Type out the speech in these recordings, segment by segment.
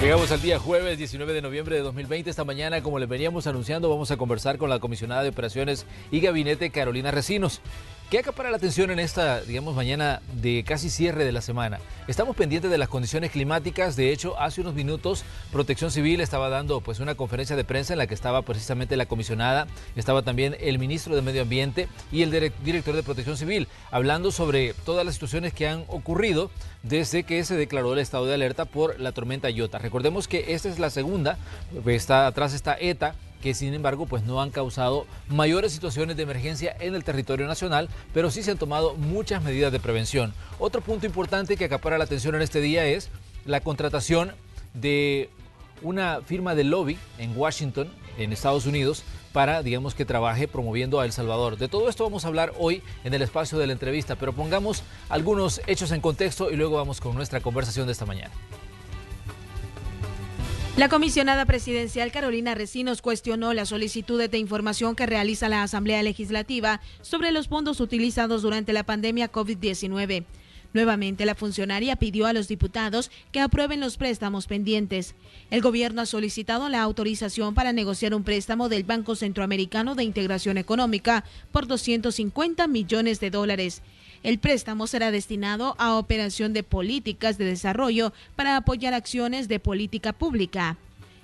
Llegamos al día jueves 19 de noviembre de 2020. Esta mañana, como les veníamos anunciando, vamos a conversar con la comisionada de Operaciones y Gabinete, Carolina Recinos. ¿Qué acapara la atención en esta, mañana de casi cierre de la semana? Estamos pendientes de las condiciones climáticas. De hecho, hace unos minutos Protección Civil estaba dando una conferencia de prensa en la que estaba precisamente la comisionada, estaba también el ministro de Medio Ambiente y el director de Protección Civil, hablando sobre todas las situaciones que han ocurrido desde que se declaró el estado de alerta por la tormenta Iota. Recordemos que esta es la segunda, está atrás está ETA, que sin embargo no han causado mayores situaciones de emergencia en el territorio nacional, pero sí se han tomado muchas medidas de prevención. Otro punto importante que acapara la atención en este día es la contratación de una firma de lobby en Washington, en Estados Unidos, para, que trabaje promoviendo a El Salvador. De todo esto vamos a hablar hoy en el espacio de la entrevista, pero pongamos algunos hechos en contexto y luego vamos con nuestra conversación de esta mañana. La comisionada presidencial Carolina Recinos cuestionó las solicitudes de información que realiza la Asamblea Legislativa sobre los fondos utilizados durante la pandemia COVID-19. Nuevamente, la funcionaria pidió a los diputados que aprueben los préstamos pendientes. El gobierno ha solicitado la autorización para negociar un préstamo del Banco Centroamericano de Integración Económica por $250 millones. El préstamo será destinado a operación de políticas de desarrollo para apoyar acciones de política pública.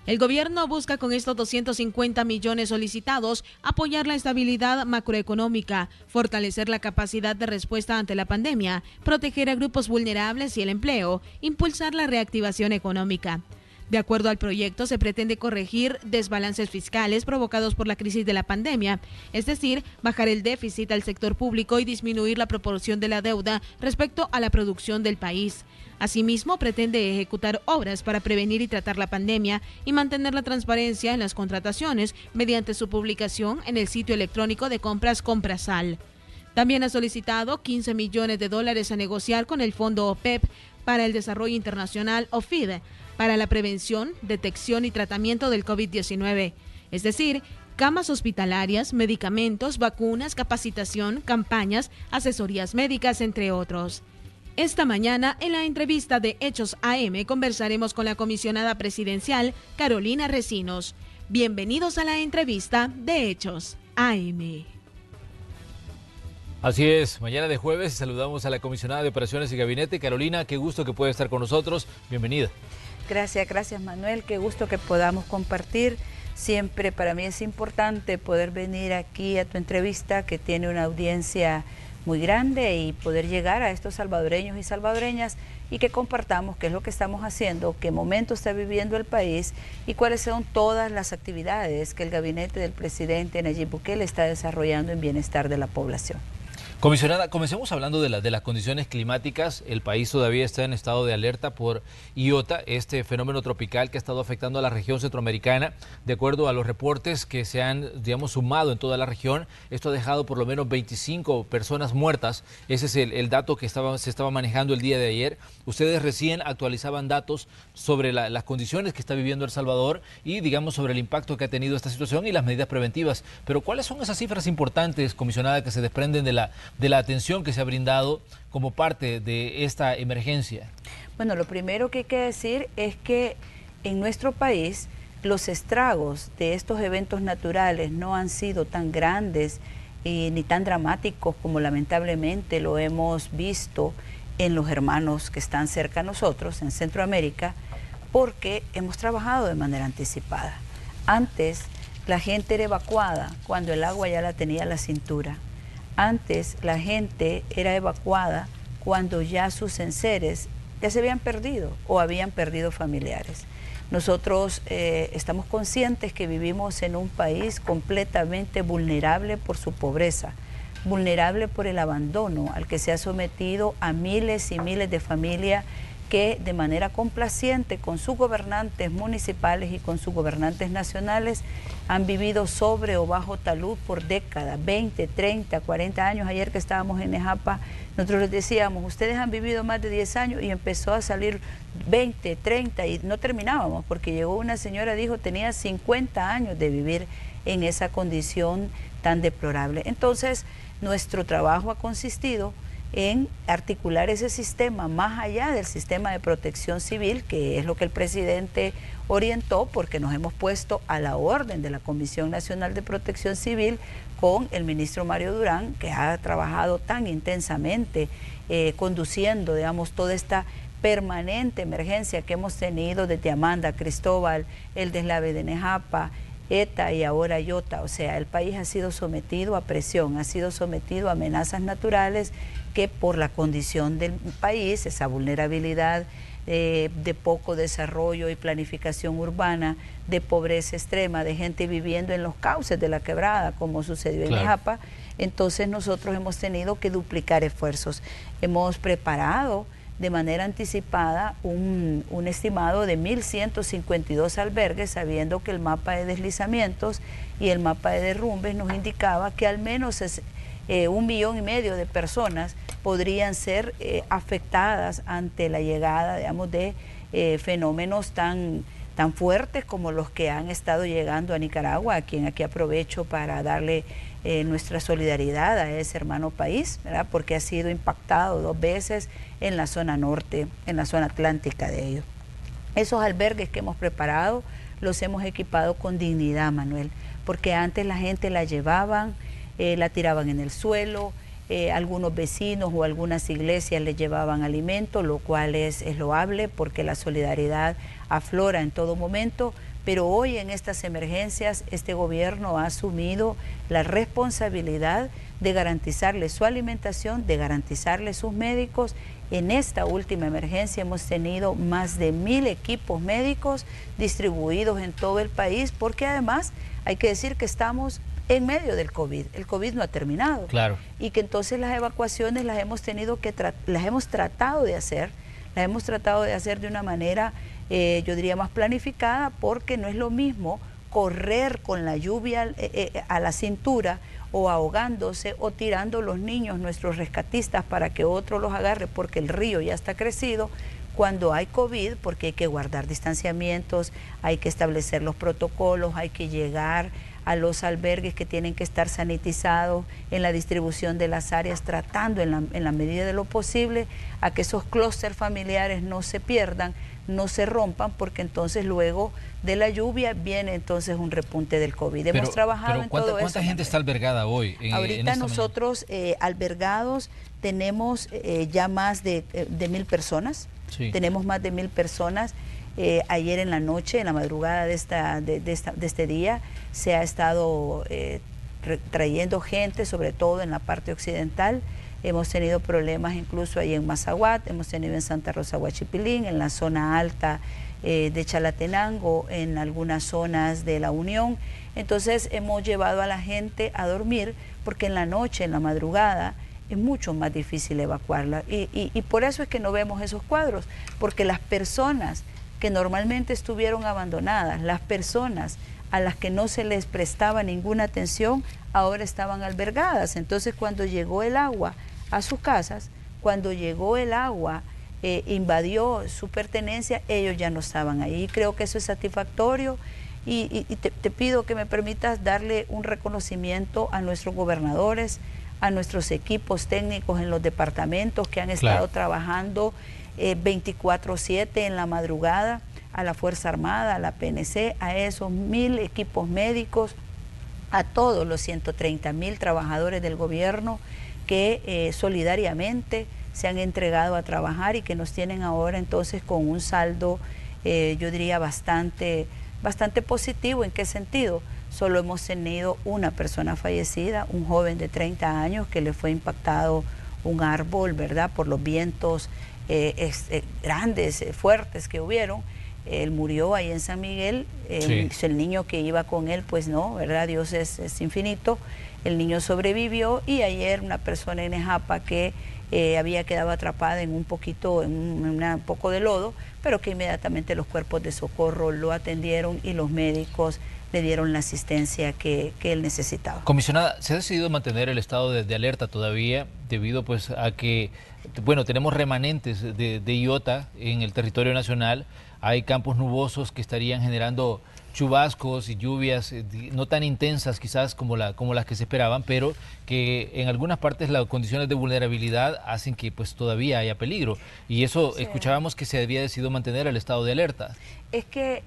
El gobierno busca con estos 250 millones solicitados apoyar la estabilidad macroeconómica, fortalecer la capacidad de respuesta ante la pandemia, proteger a grupos vulnerables y el empleo, impulsar la reactivación económica. De acuerdo al proyecto, se pretende corregir desbalances fiscales provocados por la crisis de la pandemia, es decir, bajar el déficit al sector público y disminuir la proporción de la deuda respecto a la producción del país. Asimismo, pretende ejecutar obras para prevenir y tratar la pandemia y mantener la transparencia en las contrataciones mediante su publicación en el sitio electrónico de compras Comprasal. También ha solicitado $15 millones a negociar con el Fondo OPEP para el Desarrollo Internacional OFID, para la prevención, detección y tratamiento del COVID-19, es decir, camas hospitalarias, medicamentos, vacunas, capacitación, campañas, asesorías médicas, entre otros. Esta mañana, en la entrevista de Hechos AM, conversaremos con la comisionada presidencial Carolina Recinos. Bienvenidos a la entrevista de Hechos AM. Así es, mañana de jueves saludamos a la comisionada de Operaciones y Gabinete. Carolina, qué gusto que pueda estar con nosotros. Bienvenida. Gracias Manuel, qué gusto que podamos compartir. Siempre para mí es importante poder venir aquí a tu entrevista, que tiene una audiencia muy grande, y poder llegar a estos salvadoreños y salvadoreñas y que compartamos qué es lo que estamos haciendo, qué momento está viviendo el país y cuáles son todas las actividades que el gabinete del presidente Nayib Bukele está desarrollando en bienestar de la población. Comisionada, comencemos hablando de las condiciones climáticas. El país todavía está en estado de alerta por Iota, este fenómeno tropical que ha estado afectando a la región centroamericana. De acuerdo a los reportes que se han, sumado en toda la región, esto ha dejado por lo menos 25 personas muertas. Ese es el dato que se estaba manejando el día de ayer. Ustedes recién actualizaban datos sobre las condiciones que está viviendo El Salvador y, sobre el impacto que ha tenido esta situación y las medidas preventivas. Pero, ¿cuáles son esas cifras importantes, comisionada, que se desprenden de la atención que se ha brindado como parte de esta emergencia? Bueno, lo primero que hay que decir es que en nuestro país los estragos de estos eventos naturales no han sido tan grandes ni tan dramáticos como lamentablemente lo hemos visto en los hermanos que están cerca a nosotros, en Centroamérica, porque hemos trabajado de manera anticipada. Antes la gente era evacuada cuando el agua ya la tenía a la cintura. Antes la gente era evacuada cuando ya sus enseres ya se habían perdido o habían perdido familiares. Nosotros estamos conscientes que vivimos en un país completamente vulnerable por su pobreza, vulnerable por el abandono al que se ha sometido a miles y miles de familias que de manera complaciente con sus gobernantes municipales y con sus gobernantes nacionales han vivido sobre o bajo talud por décadas, 20, 30, 40 años. Ayer que estábamos en Nejapa, nosotros les decíamos, ustedes han vivido más de 10 años, y empezó a salir 20, 30 y no terminábamos, porque llegó una señora, dijo, tenía 50 años de vivir en esa condición tan deplorable. Entonces, nuestro trabajo ha consistido en articular ese sistema más allá del sistema de protección civil, que es lo que el presidente orientó, porque nos hemos puesto a la orden de la Comisión Nacional de Protección Civil con el ministro Mario Durán, que ha trabajado tan intensamente conduciendo, digamos, toda esta permanente emergencia que hemos tenido desde Amanda, Cristóbal, el deslave de Nejapa, ETA y ahora Iota. O sea, el país ha sido sometido a presión, ha sido sometido a amenazas naturales que por la condición del país, esa vulnerabilidad de poco desarrollo y planificación urbana, de pobreza extrema, de gente viviendo en los cauces de la quebrada, como sucedió en Nejapa, entonces nosotros hemos tenido que duplicar esfuerzos. Hemos preparado de manera anticipada un estimado de 1.152 albergues, sabiendo que el mapa de deslizamientos y el mapa de derrumbes nos indicaba que al menos 1,5 millones de personas podrían ser afectadas ante la llegada, digamos, de fenómenos tan fuertes como los que han estado llegando a Nicaragua, a quien aquí aprovecho para darle nuestra solidaridad a ese hermano país, ¿verdad? Porque ha sido impactado 2 veces en la zona norte, en la zona atlántica de ellos. Esos albergues que hemos preparado los hemos equipado con dignidad, Manuel, porque antes la gente la llevaban, la tiraban en el suelo, algunos vecinos o algunas iglesias le llevaban alimento, lo cual es loable porque la solidaridad aflora en todo momento. Pero hoy en estas emergencias este gobierno ha asumido la responsabilidad de garantizarle su alimentación, de garantizarle sus médicos. En esta última emergencia hemos tenido más de 1.000 equipos médicos distribuidos en todo el país, porque además hay que decir que estamos en medio del COVID. El COVID no ha terminado. Claro. Y que entonces las evacuaciones las hemos tratado de hacer de una manera yo diría más planificada, porque no es lo mismo correr con la lluvia a la cintura o ahogándose o tirando los niños, nuestros rescatistas, para que otro los agarre porque el río ya está crecido, cuando hay COVID, porque hay que guardar distanciamientos, hay que establecer los protocolos, hay que llegar a los albergues que tienen que estar sanitizados en la distribución de las áreas, tratando en la medida de lo posible a que esos clústeres familiares no se pierdan, no se rompan, porque entonces luego de la lluvia viene entonces un repunte del COVID. Hemos trabajado en todo eso. ¿Cuánta gente está albergada hoy? Ahorita nosotros albergados tenemos ya más de 1.000 personas. Sí. Tenemos más de 1.000 personas. Ayer en la noche, en la madrugada de este día, se ha estado trayendo gente, sobre todo en la parte occidental. Hemos tenido problemas incluso ahí en Mazahuat, hemos tenido en Santa Rosa Huachipilín, en la zona alta de Chalatenango, en algunas zonas de La Unión. Entonces hemos llevado a la gente a dormir, porque en la noche, en la madrugada, es mucho más difícil evacuarla. Y por eso es que no vemos esos cuadros, porque las personas que normalmente estuvieron abandonadas, las personas a las que no se les prestaba ninguna atención, ahora estaban albergadas. Entonces cuando llegó el agua a sus casas, cuando llegó el agua, invadió su pertenencia, ellos ya no estaban ahí. Creo que eso es satisfactorio y te pido que me permitas darle un reconocimiento a nuestros gobernadores, a nuestros equipos técnicos en los departamentos que han estado trabajando 24/7 en la madrugada, a la Fuerza Armada, a la PNC, a esos 1.000 equipos médicos, a todos los 130.000 trabajadores del gobierno que solidariamente se han entregado a trabajar y que nos tienen ahora entonces con un saldo, yo diría, bastante positivo. ¿En qué sentido? Solo hemos tenido una persona fallecida, un joven de 30 años que le fue impactado un árbol, ¿verdad?, por los vientos grandes, fuertes que hubieron. Él murió ahí en San Miguel, el niño que iba con él, pues no, ¿verdad? Dios es infinito. El niño sobrevivió, y ayer una persona en Nejapa que había quedado atrapada en un poco de lodo, pero que inmediatamente los cuerpos de socorro lo atendieron y los médicos le dieron la asistencia que él necesitaba. Comisionada, ¿se ha decidido mantener el estado de alerta todavía debido pues a que, bueno, tenemos remanentes de Iota en el territorio nacional? Hay campos nubosos que estarían generando chubascos y lluvias no tan intensas quizás como las que se esperaban, pero que en algunas partes las condiciones de vulnerabilidad hacen que pues todavía haya peligro. Y eso Sí. escuchábamos que se había decidido mantener el estado de alerta. Es que,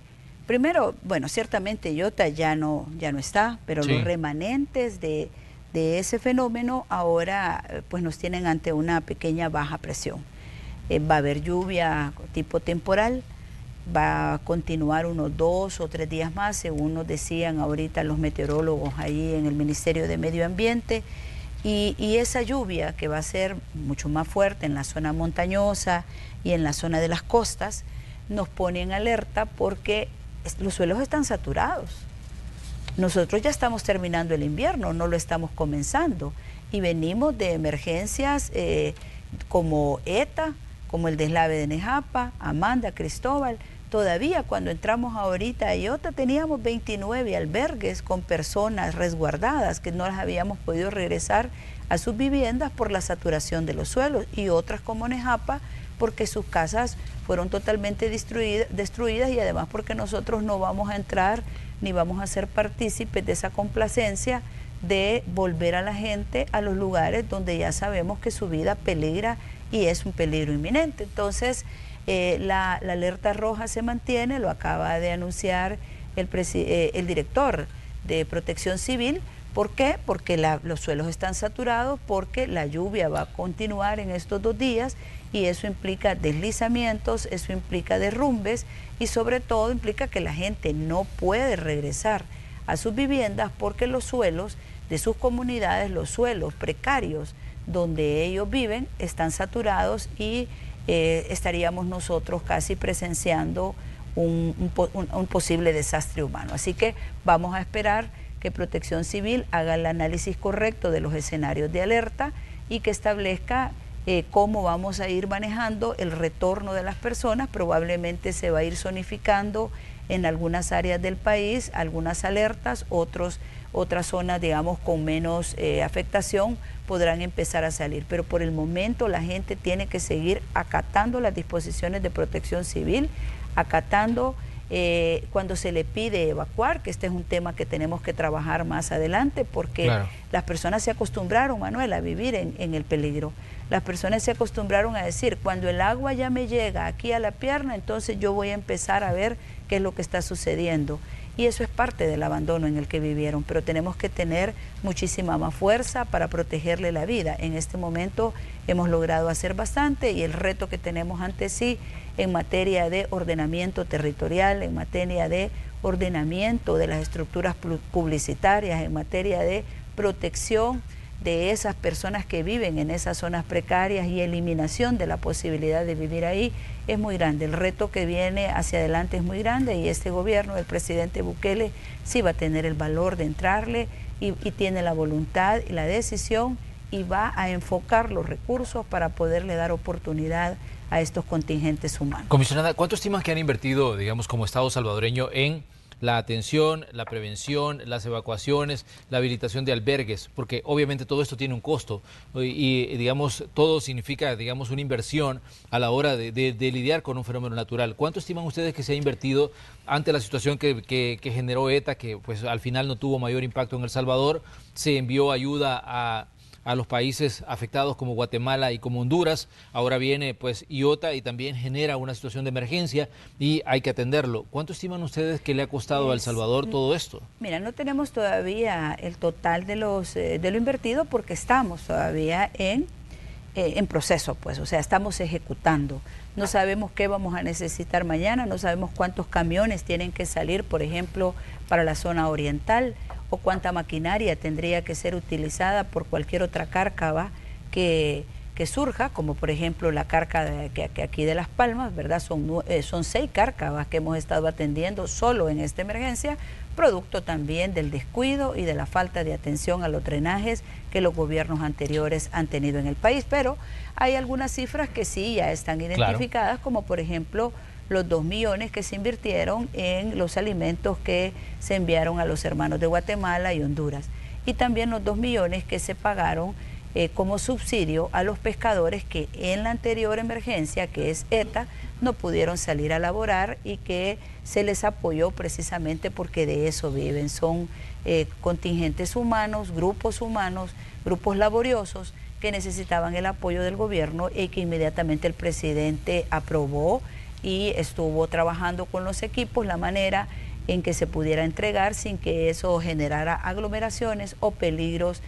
primero, bueno, ciertamente Iota ya no está, pero Sí. los remanentes de ese fenómeno ahora pues nos tienen ante una pequeña baja presión. Va a haber lluvia tipo temporal, va a continuar unos 2 o 3 días más, según nos decían ahorita los meteorólogos ahí en el Ministerio de Medio Ambiente, y esa lluvia que va a ser mucho más fuerte en la zona montañosa y en la zona de las costas, nos pone en alerta porque los suelos están saturados. Nosotros ya estamos terminando el invierno, no lo estamos comenzando, y venimos de emergencias como ETA, como el deslave de Nejapa, Amanda, Cristóbal. Todavía cuando entramos ahorita a Iota teníamos 29 albergues con personas resguardadas que no las habíamos podido regresar a sus viviendas por la saturación de los suelos, y otras como Nejapa porque sus casas fueron totalmente destruidas, y además porque nosotros no vamos a entrar ni vamos a ser partícipes de esa complacencia de volver a la gente a los lugares donde ya sabemos que su vida peligra y es un peligro inminente. Entonces, la alerta roja se mantiene, lo acaba de anunciar el director de Protección Civil. ¿Por qué? Porque los suelos están saturados, porque la lluvia va a continuar en estos 2 días, y eso implica deslizamientos, eso implica derrumbes, y sobre todo implica que la gente no puede regresar a sus viviendas porque los suelos de sus comunidades, los suelos precarios donde ellos viven, están saturados, y estaríamos nosotros casi presenciando un posible desastre humano. Así que vamos a esperar que Protección Civil haga el análisis correcto de los escenarios de alerta y que establezca cómo vamos a ir manejando el retorno de las personas. Probablemente se va a ir zonificando en algunas áreas del país, algunas alertas, otras zonas, digamos, con menos afectación podrán empezar a salir. Pero por el momento la gente tiene que seguir acatando las disposiciones de Protección Civil, acatando cuando se le pide evacuar, que este es un tema que tenemos que trabajar más adelante, porque Claro. las personas se acostumbraron, Manuel, a vivir en el peligro. Las personas se acostumbraron a decir, cuando el agua ya me llega aquí a la pierna, entonces yo voy a empezar a ver qué es lo que está sucediendo. Y eso es parte del abandono en el que vivieron, pero tenemos que tener muchísima más fuerza para protegerle la vida. En este momento hemos logrado hacer bastante, y el reto que tenemos ante sí en materia de ordenamiento territorial, en materia de ordenamiento de las estructuras publicitarias, en materia de protección de esas personas que viven en esas zonas precarias y eliminación de la posibilidad de vivir ahí, es muy grande. El reto que viene hacia adelante es muy grande, y este gobierno del presidente Bukele sí va a tener el valor de entrarle, y tiene la voluntad y la decisión, y va a enfocar los recursos para poderle dar oportunidad a estos contingentes humanos. Comisionada, ¿cuánto estiman que han invertido, digamos, como Estado salvadoreño en la atención, la prevención, las evacuaciones, la habilitación de albergues? Porque obviamente todo esto tiene un costo y digamos, todo significa, digamos, una inversión a la hora de lidiar con un fenómeno natural. ¿Cuánto estiman ustedes que se ha invertido ante la situación que generó ETA, que pues al final no tuvo mayor impacto en El Salvador? Se envió ayuda a los países afectados como Guatemala y como Honduras. Ahora viene pues Iota y también genera una situación de emergencia y hay que atenderlo. ¿Cuánto estiman ustedes que le ha costado a El Salvador todo esto? Mira, no tenemos todavía el total de lo invertido, porque estamos todavía en proceso, pues, o sea, estamos ejecutando. No sabemos qué vamos a necesitar mañana, no sabemos cuántos camiones tienen que salir, por ejemplo, para la zona oriental, o cuánta maquinaria tendría que ser utilizada por cualquier otra cárcava que surja, como por ejemplo la cárcava que aquí de Las Palmas, ¿verdad? Son 6 cárcavas que hemos estado atendiendo solo en esta emergencia, producto también del descuido y de la falta de atención a los drenajes que los gobiernos anteriores han tenido en el país. Pero hay algunas cifras que sí ya están identificadas, claro, como por ejemplo los 2 millones que se invirtieron en los alimentos que se enviaron a los hermanos de Guatemala y Honduras, y también los 2 millones que se pagaron como subsidio a los pescadores que en la anterior emergencia, que es ETA, no pudieron salir a laborar y que se les apoyó precisamente porque de eso viven. Son contingentes humanos, grupos laboriosos que necesitaban el apoyo del gobierno y que inmediatamente el presidente aprobó y estuvo trabajando con los equipos la manera en que se pudiera entregar sin que eso generara aglomeraciones o peligros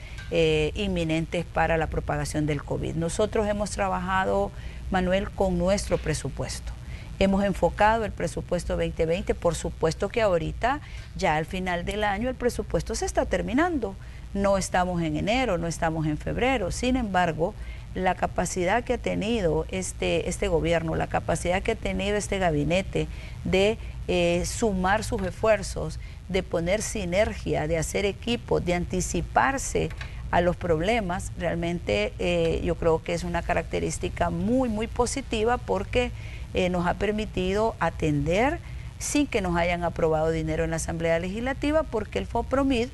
inminentes para la propagación del COVID. Nosotros hemos trabajado, Manuel, con nuestro presupuesto. Hemos enfocado el presupuesto 2020, por supuesto que ahorita, ya al final del año, el presupuesto se está terminando. No estamos en enero, no estamos en febrero. Sin embargo, la capacidad que ha tenido este gobierno, la capacidad que ha tenido este gabinete de sumar sus esfuerzos, de poner sinergia, de hacer equipo, de anticiparse a los problemas, realmente yo creo que es una característica muy, muy positiva porque nos ha permitido atender sin que nos hayan aprobado dinero en la Asamblea Legislativa, porque el FOPROMID,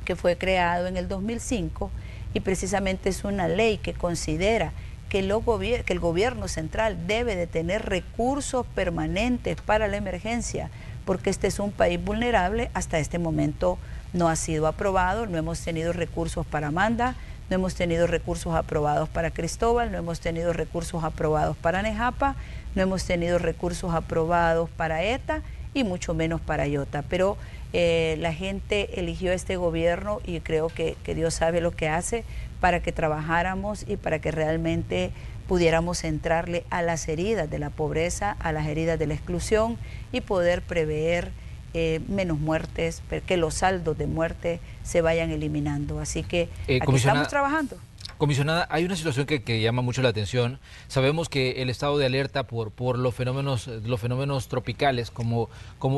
que fue creado en el 2005, y precisamente es una ley que considera que el gobierno central debe de tener recursos permanentes para la emergencia, porque este es un país vulnerable. Hasta este momento no ha sido aprobado, no hemos tenido recursos para Amanda, no hemos tenido recursos aprobados para Cristóbal, no hemos tenido recursos aprobados para Nejapa, no hemos tenido recursos aprobados para ETA y mucho menos para Iota. Pero la gente eligió este gobierno y creo que Dios sabe lo que hace para que trabajáramos y para que realmente pudiéramos entrarle a las heridas de la pobreza, a las heridas de la exclusión y poder prever menos muertes, que los saldos de muerte se vayan eliminando. Así que aquí estamos trabajando. Comisionada, hay una situación que llama mucho la atención. Sabemos que el estado de alerta por los fenómenos tropicales como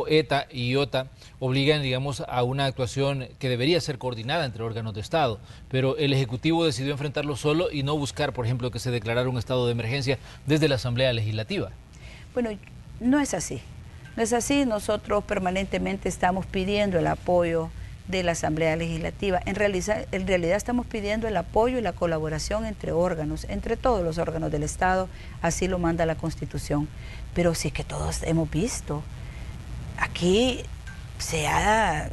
ETA y IOTA obligan, digamos, a una actuación que debería ser coordinada entre órganos de Estado, pero el Ejecutivo decidió enfrentarlo solo y no buscar, por ejemplo, que se declarara un estado de emergencia desde la Asamblea Legislativa. Bueno, no es así. No es así. Nosotros permanentemente estamos pidiendo el apoyo de la Asamblea Legislativa. En realidad estamos pidiendo el apoyo y la colaboración entre órganos, entre todos los órganos del Estado, así lo manda la Constitución. Pero sí que todos hemos visto, aquí se ha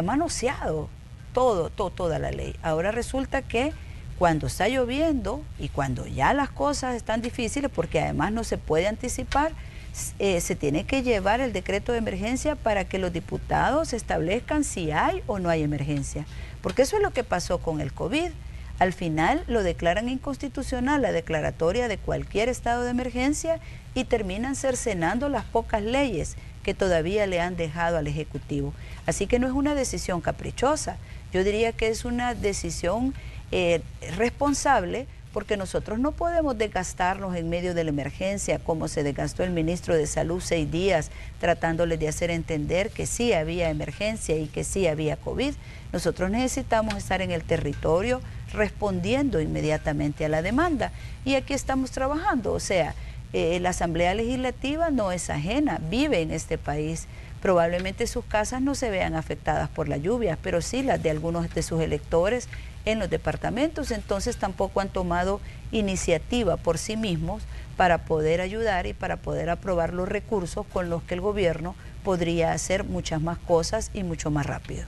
manoseado toda la ley. Ahora resulta que cuando está lloviendo y cuando ya las cosas están difíciles, porque además no se puede anticipar, se tiene que llevar el decreto de emergencia para que los diputados establezcan si hay o no hay emergencia. Porque eso es lo que pasó con el COVID. Al final lo declaran inconstitucional la declaratoria de cualquier estado de emergencia y terminan cercenando las pocas leyes que todavía le han dejado al Ejecutivo. Así que no es una decisión caprichosa, yo diría que es una decisión responsable, porque nosotros no podemos desgastarnos en medio de la emergencia como se desgastó el ministro de Salud 6 días tratándoles de hacer entender que sí había emergencia y que sí había COVID. Nosotros necesitamos estar en el territorio respondiendo inmediatamente a la demanda y aquí estamos trabajando. O sea, la Asamblea Legislativa no es ajena, vive en este país. Probablemente sus casas no se vean afectadas por la lluvia, pero sí las de algunos de sus electores en los departamentos, entonces tampoco han tomado iniciativa por sí mismos para poder ayudar y para poder aprobar los recursos con los que el gobierno podría hacer muchas más cosas y mucho más rápido.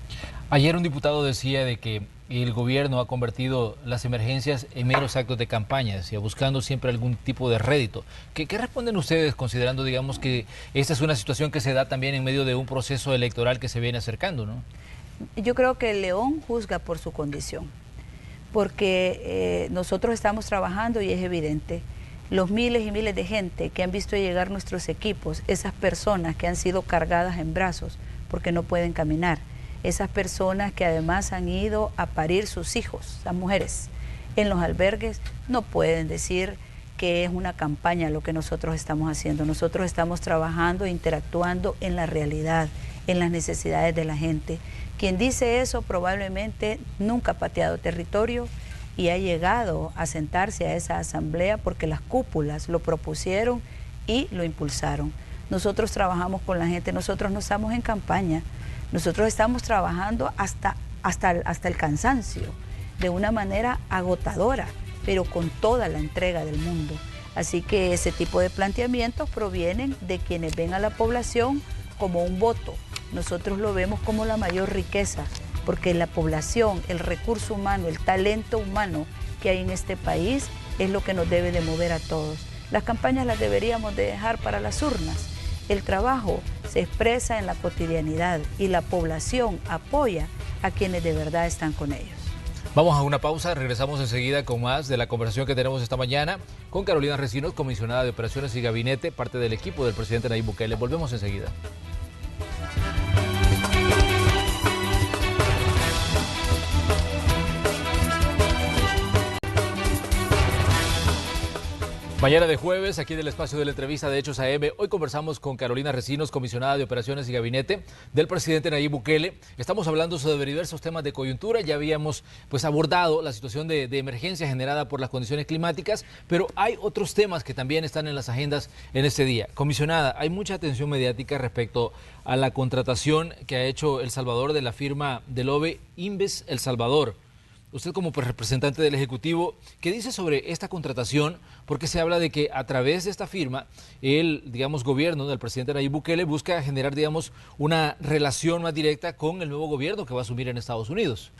Ayer un diputado decía de que el gobierno ha convertido las emergencias en meros actos de campaña, decía, buscando siempre algún tipo de rédito. ¿Qué responden ustedes considerando, digamos, que esta es una situación que se da también en medio de un proceso electoral que se viene acercando, ¿no? Yo creo que el león juzga por su condición, porque nosotros estamos trabajando y es evidente, los miles y miles de gente que han visto llegar nuestros equipos, esas personas que han sido cargadas en brazos porque no pueden caminar, esas personas que además han ido a parir sus hijos, las mujeres, en los albergues, no pueden decir que es una campaña lo que nosotros estamos haciendo. Nosotros estamos trabajando, interactuando en la realidad, en las necesidades de la gente. Quien dice eso probablemente nunca ha pateado territorio y ha llegado a sentarse a esa asamblea porque las cúpulas lo propusieron y lo impulsaron. Nosotros trabajamos con la gente, nosotros no estamos en campaña, nosotros estamos trabajando hasta el cansancio, de una manera agotadora, pero con toda la entrega del mundo. Así que ese tipo de planteamientos provienen de quienes ven a la población como un voto. Nosotros lo vemos como la mayor riqueza, porque la población, el recurso humano, el talento humano que hay en este país es lo que nos debe de mover a todos. Las campañas las deberíamos de dejar para las urnas. El trabajo se expresa en la cotidianidad y la población apoya a quienes de verdad están con ellos. Vamos a una pausa, regresamos enseguida con más de la conversación que tenemos esta mañana con Carolina Recinos, comisionada de Operaciones y Gabinete, parte del equipo del presidente Nayib Bukele. Volvemos enseguida. Mañana de jueves, aquí en el espacio de la entrevista de Hechos AM, hoy conversamos con Carolina Recinos, comisionada de Operaciones y Gabinete del presidente Nayib Bukele. Estamos hablando sobre diversos temas de coyuntura, ya habíamos abordado la situación de emergencia generada por las condiciones climáticas, pero hay otros temas que también están en las agendas en este día. Comisionada, hay mucha atención mediática respecto a la contratación que ha hecho El Salvador de la firma Delobe Inves El Salvador. Usted como representante del Ejecutivo, ¿qué dice sobre esta contratación? Porque se habla de que a través de esta firma, el, gobierno del presidente Nayib Bukele busca generar, una relación más directa con el nuevo gobierno que va a asumir en Estados Unidos.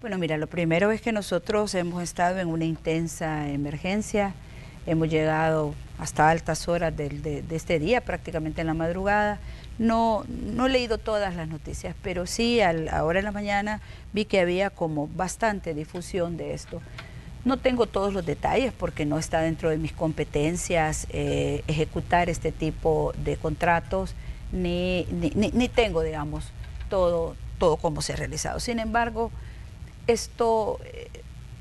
Bueno, mira, lo primero es que nosotros hemos estado en una intensa emergencia, hemos llegado hasta altas horas de este día, prácticamente en la madrugada. No he leído todas las noticias, pero sí ahora en la mañana vi que había como bastante difusión de esto. No tengo todos los detalles porque no está dentro de mis competencias ejecutar este tipo de contratos, ni tengo, todo cómo se ha realizado. Sin embargo, esto,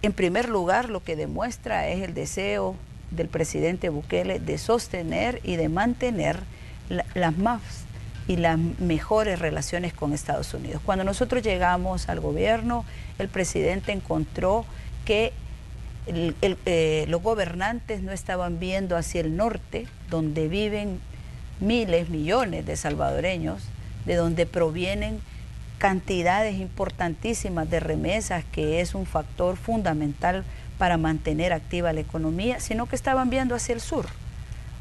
en primer lugar, lo que demuestra es el deseo del presidente Bukele de sostener y de mantener las más y las mejores relaciones con Estados Unidos. Cuando nosotros llegamos al gobierno, el presidente encontró que los gobernantes no estaban viendo hacia el norte, donde viven miles, millones de salvadoreños, de donde provienen cantidades importantísimas de remesas, que es un factor fundamental para mantener activa la economía, sino que estaban viendo hacia el sur,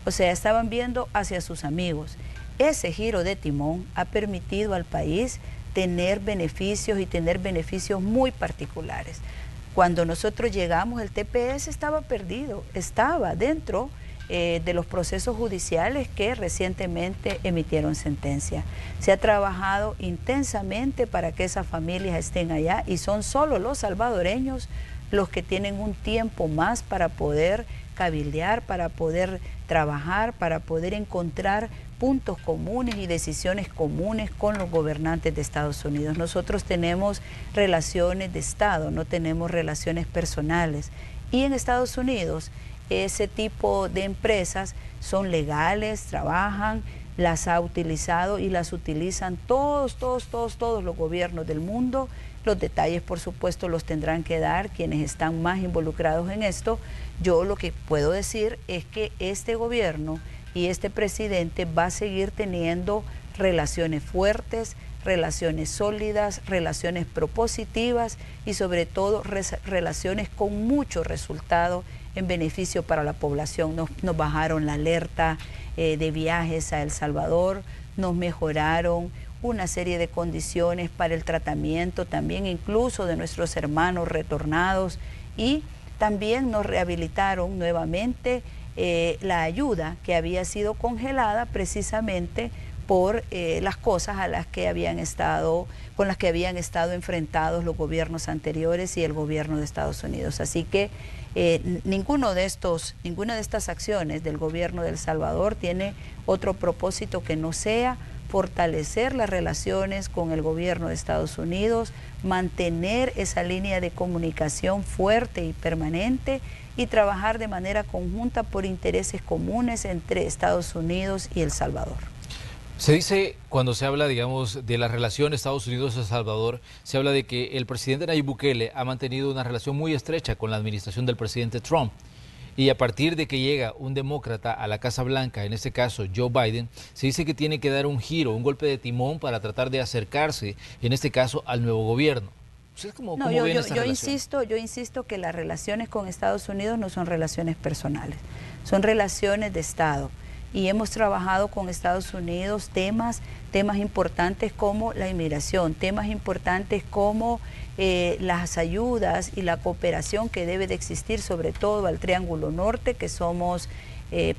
o sea, estaban viendo hacia sus amigos. Ese giro de timón ha permitido al país tener beneficios y tener beneficios muy particulares. Cuando nosotros llegamos, el TPS estaba perdido, estaba dentro de los procesos judiciales que recientemente emitieron sentencia. Se ha trabajado intensamente para que esas familias estén allá y son solo los salvadoreños los que tienen un tiempo más para poder cabildear, para poder trabajar, para poder encontrar puntos comunes y decisiones comunes con los gobernantes de Estados Unidos. Nosotros tenemos relaciones de Estado, no tenemos relaciones personales. Y en Estados Unidos ese tipo de empresas son legales, trabajan, las ha utilizado y las utilizan todos los gobiernos del mundo. Los detalles, por supuesto, los tendrán que dar quienes están más involucrados en esto. Yo lo que puedo decir es que este gobierno y este presidente va a seguir teniendo relaciones fuertes, relaciones sólidas, relaciones propositivas y sobre todo relaciones con mucho resultado en beneficio para la población. Nos bajaron la alerta de viajes a El Salvador, nos mejoraron una serie de condiciones para el tratamiento también incluso de nuestros hermanos retornados y también nos rehabilitaron nuevamente la ayuda que había sido congelada precisamente por las cosas a las que con las que habían estado enfrentados los gobiernos anteriores y el gobierno de Estados Unidos. Así que ninguna de estas acciones del gobierno de El Salvador tiene otro propósito que no sea fortalecer las relaciones con el gobierno de Estados Unidos, mantener esa línea de comunicación fuerte y permanente y trabajar de manera conjunta por intereses comunes entre Estados Unidos y El Salvador. Se dice, cuando se habla, de la relación Estados Unidos-El Salvador, se habla de que el presidente Nayib Bukele ha mantenido una relación muy estrecha con la administración del presidente Trump. Y a partir de que llega un demócrata a la Casa Blanca, en este caso Joe Biden, se dice que tiene que dar un giro, un golpe de timón para tratar de acercarse, en este caso, al nuevo gobierno. ¿Cómo ven esta relación? Yo insisto que las relaciones con Estados Unidos no son relaciones personales, son relaciones de Estado. Y hemos trabajado con Estados Unidos temas importantes como la inmigración, temas importantes como las ayudas y la cooperación que debe de existir, sobre todo al Triángulo Norte, que somos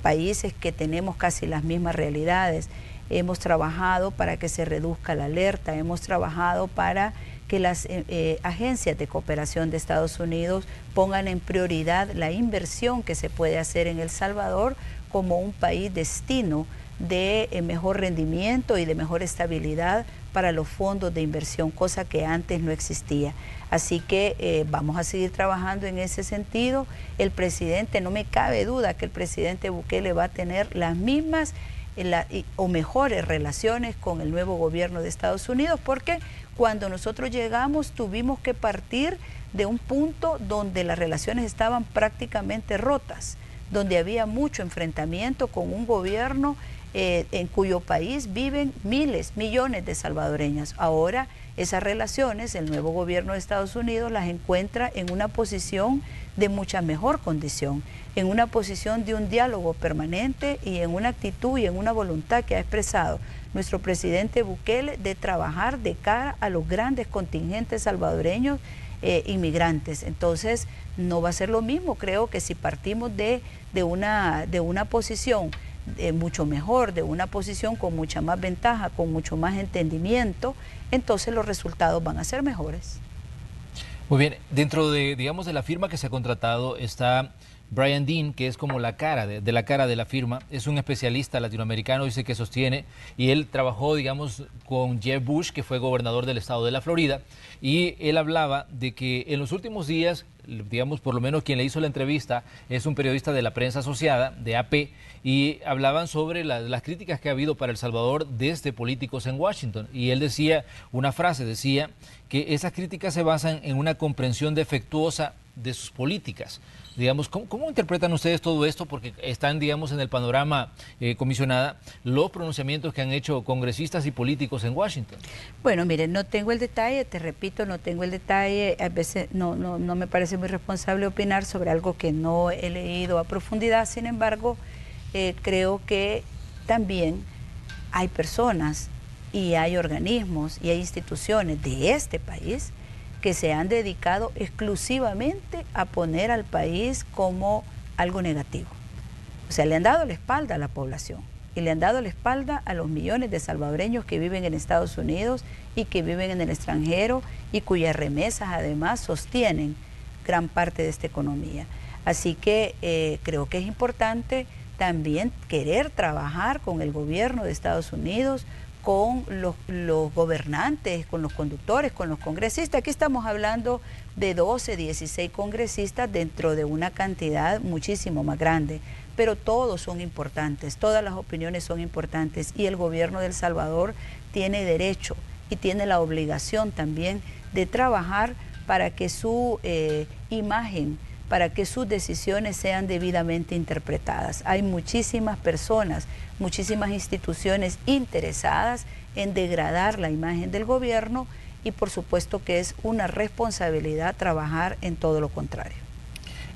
países que tenemos casi las mismas realidades. Hemos trabajado para que se reduzca la alerta, hemos trabajado para que las agencias de cooperación de Estados Unidos pongan en prioridad la inversión que se puede hacer en El Salvador como un país destino de mejor rendimiento y de mejor estabilidad para los fondos de inversión, cosa que antes no existía. Así que vamos a seguir trabajando en ese sentido. El presidente, no me cabe duda que el presidente Bukele va a tener las mismas o mejores relaciones con el nuevo gobierno de Estados Unidos, porque cuando nosotros llegamos tuvimos que partir de un punto donde las relaciones estaban prácticamente rotas, donde había mucho enfrentamiento con un gobierno en cuyo país viven miles, millones de salvadoreños. Ahora esas relaciones, el nuevo gobierno de Estados Unidos las encuentra en una posición de mucha mejor condición, en una posición de un diálogo permanente y en una actitud y en una voluntad que ha expresado nuestro presidente Bukele de trabajar de cara a los grandes contingentes salvadoreños inmigrantes. Entonces no va a ser lo mismo, creo que si partimos de una posición mucho mejor, de una posición con mucha más ventaja, con mucho más entendimiento, entonces los resultados van a ser mejores. Muy bien, dentro de, digamos, de la firma que se ha contratado está Brian Dean, que es como la cara de la firma, es un especialista latinoamericano, dice que sostiene, y él trabajó, digamos, con Jeb Bush, que fue gobernador del estado de la Florida, y él hablaba de que en los últimos días, digamos, por lo menos quien le hizo la entrevista es un periodista de la prensa asociada, de AP, y hablaban sobre las críticas que ha habido para El Salvador desde políticos en Washington. Y él decía, una frase, decía que esas críticas se basan en una comprensión defectuosa de sus políticas. Digamos, ¿cómo interpretan ustedes todo esto? Porque están, digamos, en el panorama, comisionada, los pronunciamientos que han hecho congresistas y políticos en Washington. Bueno, miren, no tengo el detalle, te repito, no tengo el detalle. A veces no me parece muy responsable opinar sobre algo que no he leído a profundidad. Sin embargo, creo que también hay personas y hay organismos y hay instituciones de este país que se han dedicado exclusivamente a poner al país como algo negativo. O sea, le han dado la espalda a la población y le han dado la espalda a los millones de salvadoreños que viven en Estados Unidos y que viven en el extranjero y cuyas remesas además sostienen gran parte de esta economía. Así que creo que es importante también querer trabajar con el gobierno de Estados Unidos, con los gobernantes, con los conductores, con los congresistas. Aquí estamos hablando de 12, 16 congresistas dentro de una cantidad muchísimo más grande, pero todos son importantes, todas las opiniones son importantes y el gobierno de El Salvador tiene derecho y tiene la obligación también de trabajar para que su imagen, para que sus decisiones sean debidamente interpretadas. Hay muchísimas personas, muchísimas instituciones interesadas en degradar la imagen del gobierno y por supuesto que es una responsabilidad trabajar en todo lo contrario.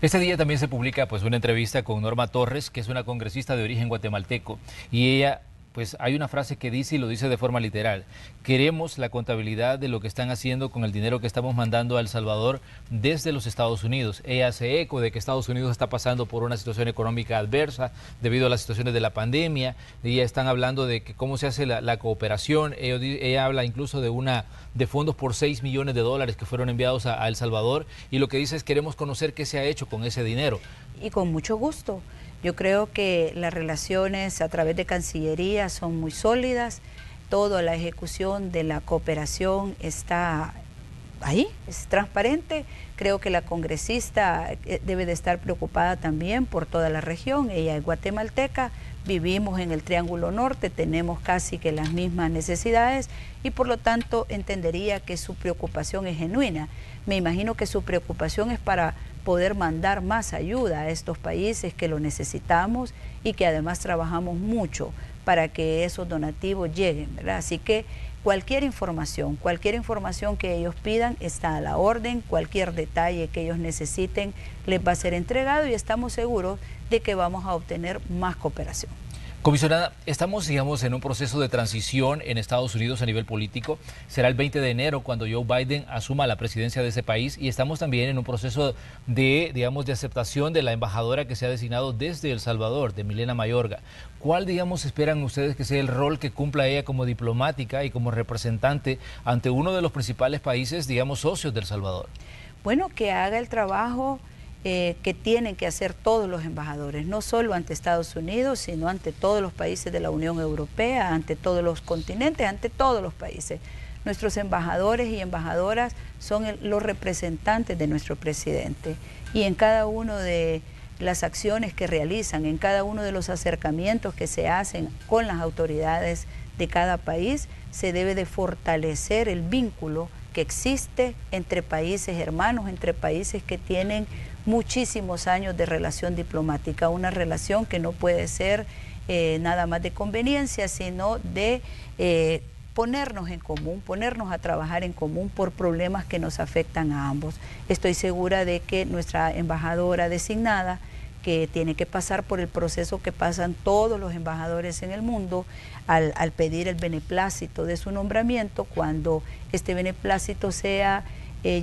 Este día también se publica pues una entrevista con Norma Torres, que es una congresista de origen guatemalteco, y ella, pues hay una frase que dice, y lo dice de forma literal: queremos la contabilidad de lo que están haciendo con el dinero que estamos mandando a El Salvador desde los Estados Unidos. Ella hace eco de que Estados Unidos está pasando por una situación económica adversa debido a las situaciones de la pandemia, y ya están hablando de que cómo se hace la cooperación. Ella habla incluso de fondos por $6 millones que fueron enviados a El Salvador, y lo que dice es: queremos conocer qué se ha hecho con ese dinero. Y con mucho gusto. Yo creo que las relaciones a través de Cancillería son muy sólidas, toda la ejecución de la cooperación está ahí, es transparente. Creo que la congresista debe de estar preocupada también por toda la región. Ella es guatemalteca, vivimos en el Triángulo Norte, tenemos casi que las mismas necesidades y por lo tanto entendería que su preocupación es genuina. Me imagino que su preocupación es para poder mandar más ayuda a estos países que lo necesitamos y que además trabajamos mucho para que esos donativos lleguen, ¿verdad? Así que cualquier información que ellos pidan está a la orden, cualquier detalle que ellos necesiten les va a ser entregado y estamos seguros de que vamos a obtener más cooperación. Comisionada, estamos, digamos, en un proceso de transición en Estados Unidos a nivel político. Será el 20 de enero cuando Joe Biden asuma la presidencia de ese país y estamos también en un proceso de, digamos, de aceptación de la embajadora que se ha designado desde El Salvador, de Milena Mayorga. ¿Cuál, digamos, esperan ustedes que sea el rol que cumpla ella como diplomática y como representante ante uno de los principales países, digamos, socios de El Salvador? Bueno, que haga el trabajo que tienen que hacer todos los embajadores, no solo ante Estados Unidos, sino ante todos los países de la Unión Europea, ante todos los continentes, ante todos los países. Nuestros embajadores y embajadoras son los representantes de nuestro presidente y en cada uno de las acciones que realizan, en cada uno de los acercamientos que se hacen con las autoridades de cada país, se debe de fortalecer el vínculo que existe entre países hermanos, entre países que tienen muchísimos años de relación diplomática, una relación que no puede ser nada más de conveniencia, sino de ponernos en común, ponernos a trabajar en común por problemas que nos afectan a ambos. Estoy segura de que nuestra embajadora designada, que tiene que pasar por el proceso que pasan todos los embajadores en el mundo al pedir el beneplácito de su nombramiento, cuando este beneplácito sea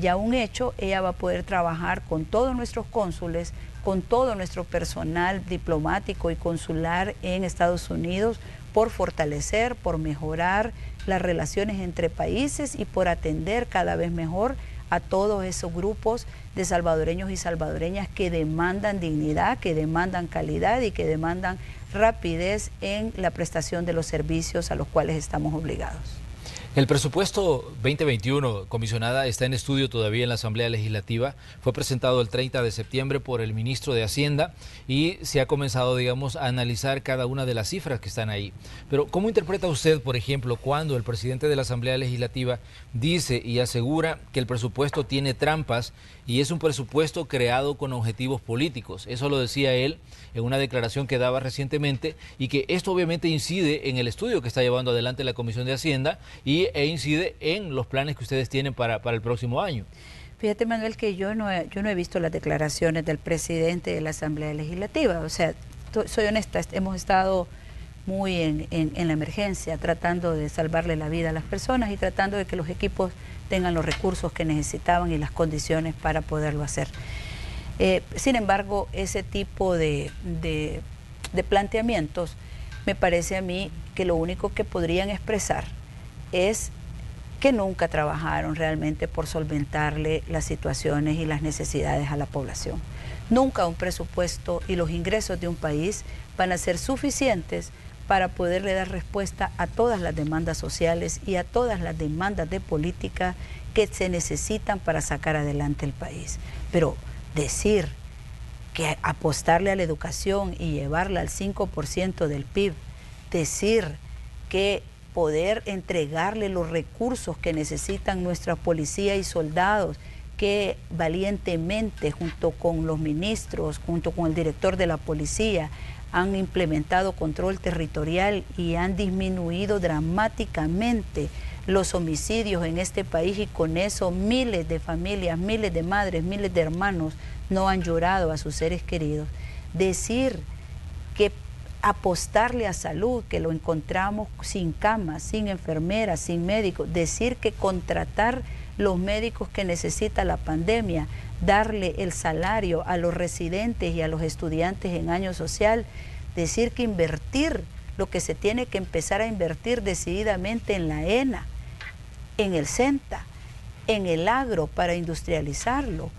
ya un hecho, ella va a poder trabajar con todos nuestros cónsules, con todo nuestro personal diplomático y consular en Estados Unidos por fortalecer, por mejorar las relaciones entre países y por atender cada vez mejor a todos esos grupos de salvadoreños y salvadoreñas que demandan dignidad, que demandan calidad y que demandan rapidez en la prestación de los servicios a los cuales estamos obligados. El presupuesto 2021, comisionada, está en estudio todavía en la Asamblea Legislativa. Fue presentado el 30 de septiembre por el ministro de Hacienda y se ha comenzado, digamos, a analizar cada una de las cifras que están ahí. Pero, ¿cómo interpreta usted, por ejemplo, cuando el presidente de la Asamblea Legislativa dice y asegura que el presupuesto tiene trampas y es un presupuesto creado con objetivos políticos? Eso lo decía él en una declaración que daba recientemente y que esto obviamente incide en el estudio que está llevando adelante la Comisión de Hacienda e incide en los planes que ustedes tienen para el próximo año. Fíjate, Manuel, que yo no he visto las declaraciones del presidente de la Asamblea Legislativa. O sea, soy honesta, hemos estado muy en la emergencia, tratando de salvarle la vida a las personas y tratando de que los equipos tengan los recursos que necesitaban y las condiciones para poderlo hacer. Sin embargo, ese tipo de planteamientos me parece a mí que lo único que podrían expresar es que nunca trabajaron realmente por solventarle las situaciones y las necesidades a la población. Nunca un presupuesto y los ingresos de un país van a ser suficientes para poderle dar respuesta a todas las demandas sociales y a todas las demandas de política que se necesitan para sacar adelante el país. Pero decir que apostarle a la educación y llevarla al 5% del PIB, decir que poder entregarle los recursos que necesitan nuestra policía y soldados, que valientemente junto con los ministros, junto con el director de la policía, han implementado control territorial y han disminuido dramáticamente los homicidios en este país, y con eso miles de familias, miles de madres, miles de hermanos no han llorado a sus seres queridos. Decir que apostarle a salud, que lo encontramos sin camas, sin enfermeras, sin médicos, decir que contratar los médicos que necesita la pandemia, darle el salario a los residentes y a los estudiantes en año social, decir que invertir lo que se tiene que empezar a invertir decididamente en la ENA, en el CENTA, en el agro para industrializarlo,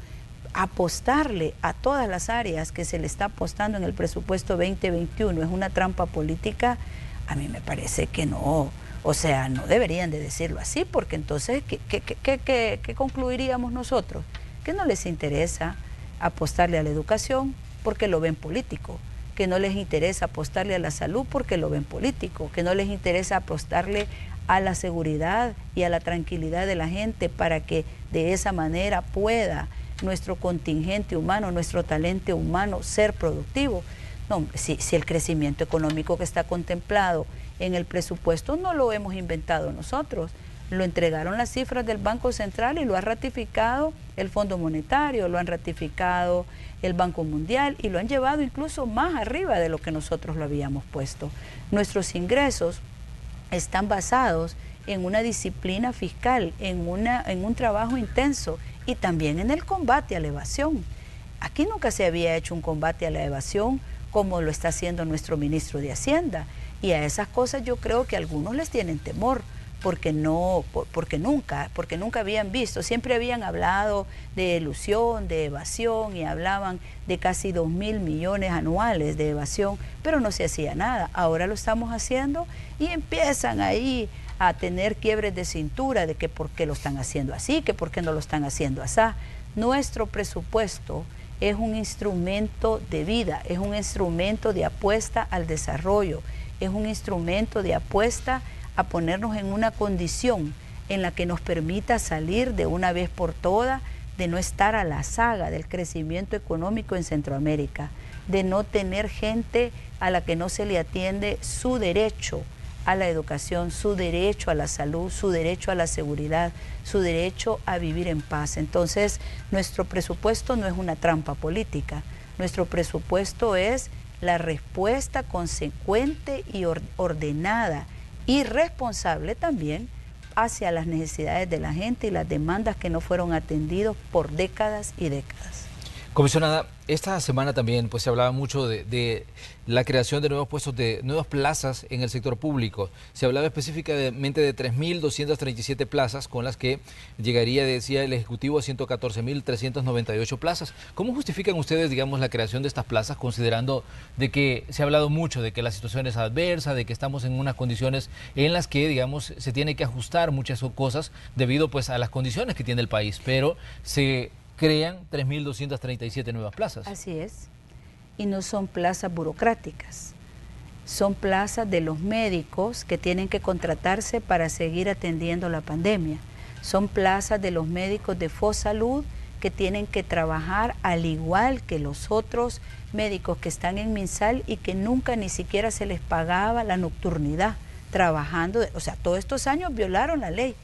apostarle a todas las áreas que se le está apostando en el presupuesto 2021 es una trampa política. A mí me parece que no, o sea, no deberían de decirlo así, porque entonces, ¿qué concluiríamos nosotros? Que no les interesa apostarle a la educación porque lo ven político, que no les interesa apostarle a la salud porque lo ven político, que no les interesa apostarle a la seguridad y a la tranquilidad de la gente para que de esa manera pueda nuestro contingente humano, nuestro talento humano ser productivo. No, si el crecimiento económico que está contemplado en el presupuesto no lo hemos inventado nosotros, lo entregaron las cifras del Banco Central y lo ha ratificado el Fondo Monetario, lo han ratificado el Banco Mundial y lo han llevado incluso más arriba de lo que nosotros lo habíamos puesto. Nuestros ingresos están basados en una disciplina fiscal, en un trabajo intenso y también en el combate a la evasión. Aquí nunca se había hecho un combate a la evasión como lo está haciendo nuestro ministro de Hacienda, y a esas cosas yo creo que algunos les tienen temor, porque nunca habían visto, siempre habían hablado de elusión, de evasión, y hablaban de casi 2.000 millones anuales de evasión, pero no se hacía nada. Ahora lo estamos haciendo y empiezan ahí a tener quiebres de cintura de que por qué lo están haciendo así, que por qué no lo están haciendo así. Nuestro presupuesto es un instrumento de vida, es un instrumento de apuesta al desarrollo, es un instrumento de apuesta a ponernos en una condición en la que nos permita salir de una vez por todas, de no estar a la saga del crecimiento económico en Centroamérica, de no tener gente a la que no se le atiende su derecho a la educación, su derecho a la salud, su derecho a la seguridad, su derecho a vivir en paz. Entonces, nuestro presupuesto no es una trampa política, nuestro presupuesto es la respuesta consecuente y ordenada y responsable también hacia las necesidades de la gente y las demandas que no fueron atendidos por décadas y décadas. Comisionada, esta semana también pues se hablaba mucho de la creación de nuevos puestos, de nuevas plazas en el sector público. Se hablaba específicamente de 3.237 plazas con las que llegaría, decía el Ejecutivo, a 114.398 plazas. ¿Cómo justifican ustedes, digamos, la creación de estas plazas, considerando de que se ha hablado mucho de que la situación es adversa, de que estamos en unas condiciones en las que, digamos, se tiene que ajustar muchas cosas debido pues a las condiciones que tiene el país, pero se crean 3.237 nuevas plazas? Así es, y no son plazas burocráticas, son plazas de los médicos que tienen que contratarse para seguir atendiendo la pandemia, son plazas de los médicos de FOSalud que tienen que trabajar al igual que los otros médicos que están en MinSal y que nunca ni siquiera se les pagaba la nocturnidad, trabajando, o sea, todos estos años violaron la ley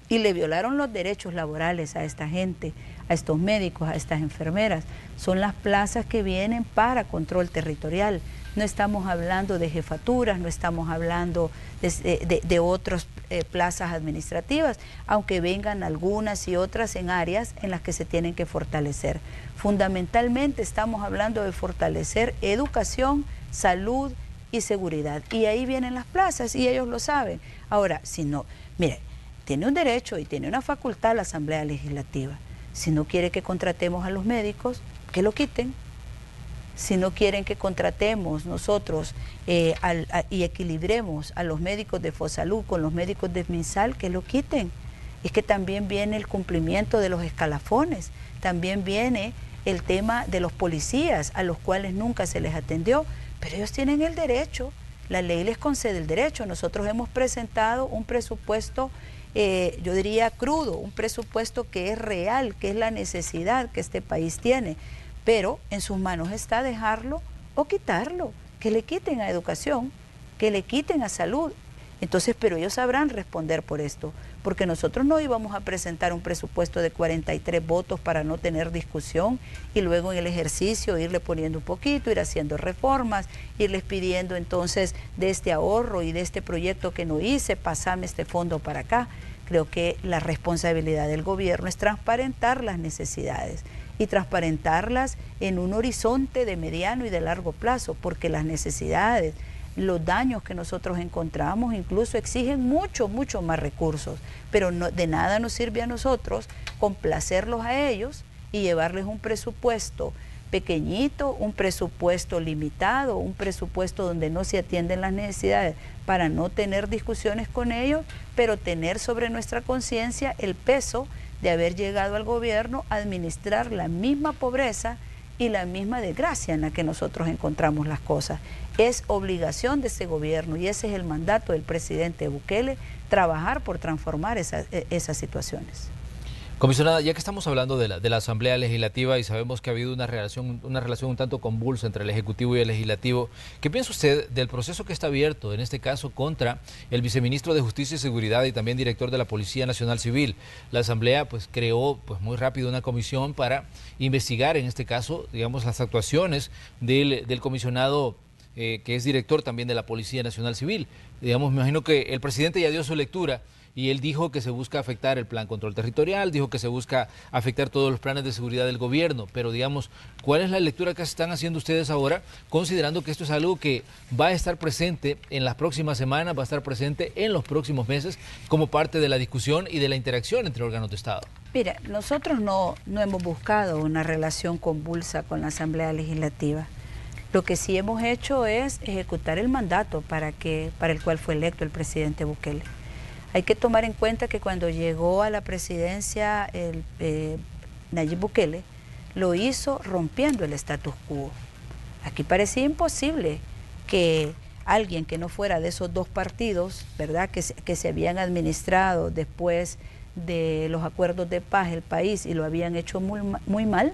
y le violaron los derechos laborales a esta gente, a estos médicos, a estas enfermeras. Son las plazas que vienen para control territorial. No estamos hablando de jefaturas, no estamos hablando de otras plazas administrativas, aunque vengan algunas y otras en áreas en las que se tienen que fortalecer. Fundamentalmente estamos hablando de fortalecer educación, salud y seguridad. Y ahí vienen las plazas y ellos lo saben. Ahora, si no, mire, tiene un derecho y tiene una facultad la Asamblea Legislativa. Si no quiere que contratemos a los médicos, que lo quiten. Si no quieren que contratemos nosotros y equilibremos a los médicos de FOSalud con los médicos de MinSal, que lo quiten. Es que también viene el cumplimiento de los escalafones, también viene el tema de los policías a los cuales nunca se les atendió, pero ellos tienen el derecho, la ley les concede el derecho. Nosotros hemos presentado un presupuesto yo diría crudo, un presupuesto que es real, que es la necesidad que este país tiene, pero en sus manos está dejarlo o quitarlo, que le quiten a educación, que le quiten a salud. Entonces, pero ellos sabrán responder por esto, porque nosotros no íbamos a presentar un presupuesto de 43 votos para no tener discusión y luego en el ejercicio irle poniendo un poquito, ir haciendo reformas, irles pidiendo entonces de este ahorro y de este proyecto que no hice, pasame este fondo para acá. Creo que la responsabilidad del gobierno es transparentar las necesidades y transparentarlas en un horizonte de mediano y de largo plazo, porque las necesidades, los daños que nosotros encontramos incluso exigen mucho más recursos, pero no, de nada nos sirve a nosotros complacerlos a ellos y llevarles un presupuesto pequeñito, un presupuesto limitado, un presupuesto donde no se atienden las necesidades para no tener discusiones con ellos, pero tener sobre nuestra conciencia el peso de haber llegado al gobierno a administrar la misma pobreza y la misma desgracia en la que nosotros encontramos las cosas. Es obligación de ese gobierno y ese es el mandato del presidente Bukele, trabajar por transformar esas situaciones. Comisionada, ya que estamos hablando de la Asamblea Legislativa y sabemos que ha habido una relación un tanto convulsa entre el Ejecutivo y el Legislativo, ¿qué piensa usted del proceso que está abierto, en este caso, contra el viceministro de Justicia y Seguridad y también director de la Policía Nacional Civil? La Asamblea pues creó muy rápido una comisión para investigar, en este caso, digamos, las actuaciones del comisionado que es director también de la Policía Nacional Civil. Digamos, me imagino que el presidente ya dio su lectura y él dijo que se busca afectar el plan control territorial, dijo que se busca afectar todos los planes de seguridad del gobierno, pero digamos, ¿cuál es la lectura que están haciendo ustedes ahora, considerando que esto es algo que va a estar presente en las próximas semanas, va a estar presente en los próximos meses como parte de la discusión y de la interacción entre órganos de Estado? Mira, nosotros no hemos buscado una relación convulsa con la Asamblea Legislativa. Lo que sí hemos hecho es ejecutar el mandato para el cual fue electo el presidente Bukele. Hay que tomar en cuenta que cuando llegó a la presidencia Nayib Bukele, lo hizo rompiendo el status quo. Aquí parecía imposible que alguien que no fuera de esos dos partidos, ¿verdad?, que se habían administrado después de los acuerdos de paz el país y lo habían hecho muy mal,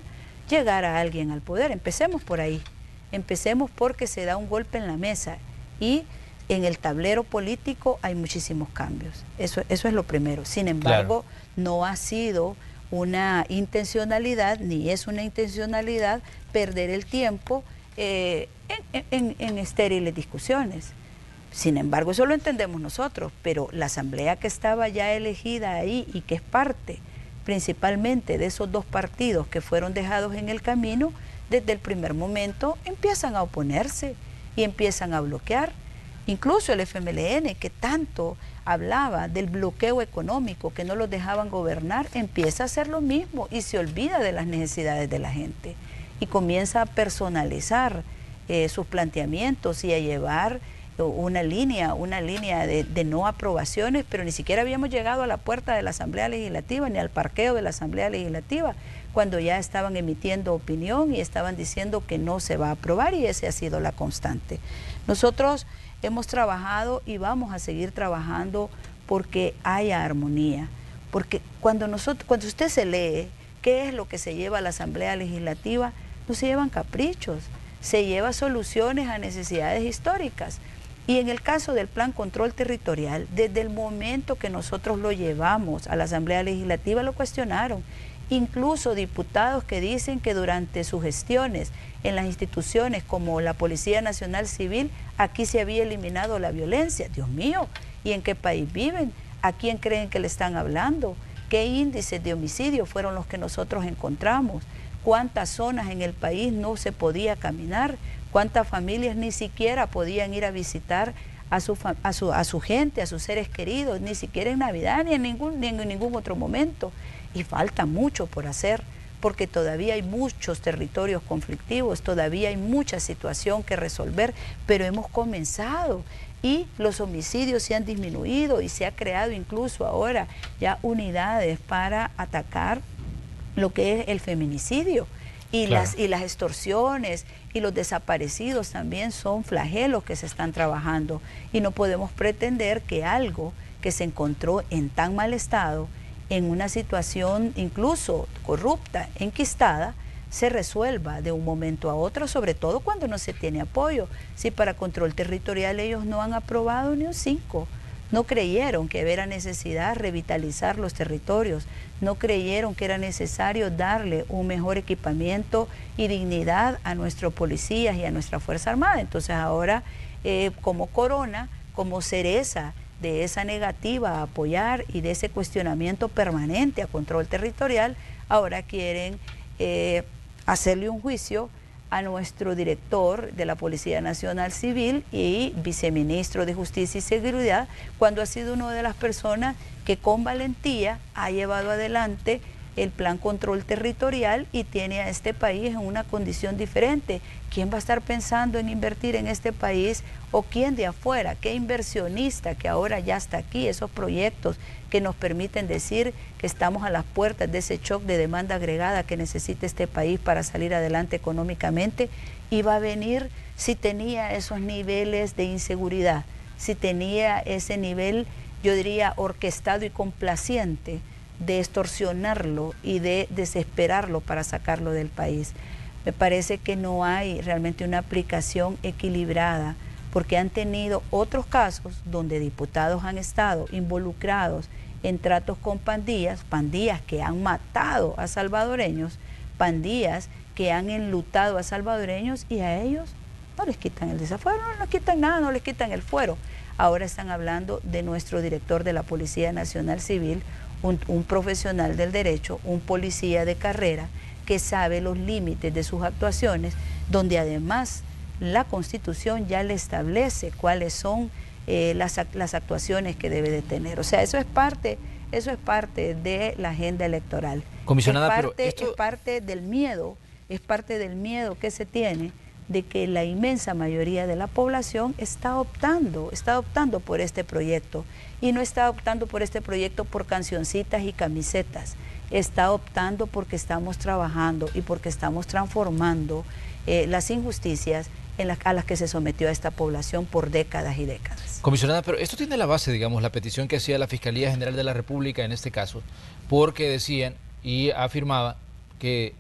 llegara alguien al poder. Empecemos por ahí. Empecemos porque se da un golpe en la mesa y en el tablero político hay muchísimos cambios. Eso es lo primero. Sin embargo, claro, no ha sido una intencionalidad, ni es una intencionalidad perder el tiempo en estériles discusiones. Sin embargo, eso lo entendemos nosotros, pero la asamblea que estaba ya elegida ahí y que es parte principalmente de esos dos partidos que fueron dejados en el camino, desde el primer momento empiezan a oponerse y empiezan a bloquear. Incluso el FMLN, que tanto hablaba del bloqueo económico, que no los dejaban gobernar, empieza a hacer lo mismo y se olvida de las necesidades de la gente y comienza a personalizar sus planteamientos y a llevar una línea de no aprobaciones, pero ni siquiera habíamos llegado a la puerta de la Asamblea Legislativa ni al parqueo de la Asamblea Legislativa, cuando ya estaban emitiendo opinión y estaban diciendo que no se va a aprobar, y esa ha sido la constante. Nosotros hemos trabajado y vamos a seguir trabajando porque haya armonía, porque cuando usted se lee qué es lo que se lleva a la Asamblea Legislativa, no se llevan caprichos, se lleva soluciones a necesidades históricas. Y en el caso del Plan Control Territorial, desde el momento que nosotros lo llevamos a la Asamblea Legislativa lo cuestionaron. Incluso diputados que dicen que durante sus gestiones en las instituciones como la Policía Nacional Civil, aquí se había eliminado la violencia. Dios mío, ¿y en qué país viven? ¿A quién creen que le están hablando? ¿Qué índices de homicidio fueron los que nosotros encontramos? ¿Cuántas zonas en el país no se podía caminar? ¿Cuántas familias ni siquiera podían ir a visitar a su gente, a sus seres queridos, ni siquiera en Navidad ni en ningún otro momento? Y falta mucho por hacer, porque todavía hay muchos territorios conflictivos, todavía hay mucha situación que resolver, pero hemos comenzado y los homicidios se han disminuido y se ha creado incluso ahora ya unidades para atacar lo que es el feminicidio. Y, claro, las extorsiones y los desaparecidos también son flagelos que se están trabajando, y no podemos pretender que algo que se encontró en tan mal estado, en una situación incluso corrupta, enquistada, se resuelva de un momento a otro, sobre todo cuando no se tiene apoyo. Si para control territorial ellos no han aprobado ni un 5, no creyeron que era necesidad revitalizar los territorios, no creyeron que era necesario darle un mejor equipamiento y dignidad a nuestros policías y a nuestra Fuerza Armada. Entonces ahora, como corona, como cereza de esa negativa a apoyar y de ese cuestionamiento permanente a control territorial, ahora quieren hacerle un juicio a nuestro director de la Policía Nacional Civil y viceministro de Justicia y Seguridad, cuando ha sido una de las personas que con valentía ha llevado adelante el Plan Control Territorial y tiene a este país en una condición diferente. ¿Quién va a estar pensando en invertir en este país? ¿O quién de afuera? ¿Qué inversionista que ahora ya está aquí? Esos proyectos que nos permiten decir que estamos a las puertas de ese shock de demanda agregada que necesita este país para salir adelante económicamente, iba a venir si tenía esos niveles de inseguridad, si tenía ese nivel, yo diría, orquestado y complaciente de extorsionarlo y de desesperarlo para sacarlo del país. Me parece que no hay realmente una aplicación equilibrada, porque han tenido otros casos donde diputados han estado involucrados en tratos con pandillas, pandillas que han matado a salvadoreños, pandillas que han enlutado a salvadoreños, y a ellos no les quitan el desafuero, no les quitan nada, no les quitan el fuero. Ahora están hablando de nuestro director de la Policía Nacional Civil, un profesional del derecho, un policía de carrera que sabe los límites de sus actuaciones, donde además la Constitución ya le establece cuáles son las actuaciones que debe de tener. O sea, eso es parte de la agenda electoral. Comisionada, es parte del miedo que se tiene de que la inmensa mayoría de la población está optando por este proyecto, y no está optando por este proyecto por cancioncitas y camisetas, está optando porque estamos trabajando y porque estamos transformando las injusticias a las que se sometió a esta población por décadas y décadas. Comisionada, pero esto tiene la base, digamos, la petición que hacía la Fiscalía General de la República en este caso, porque decían y afirmaba que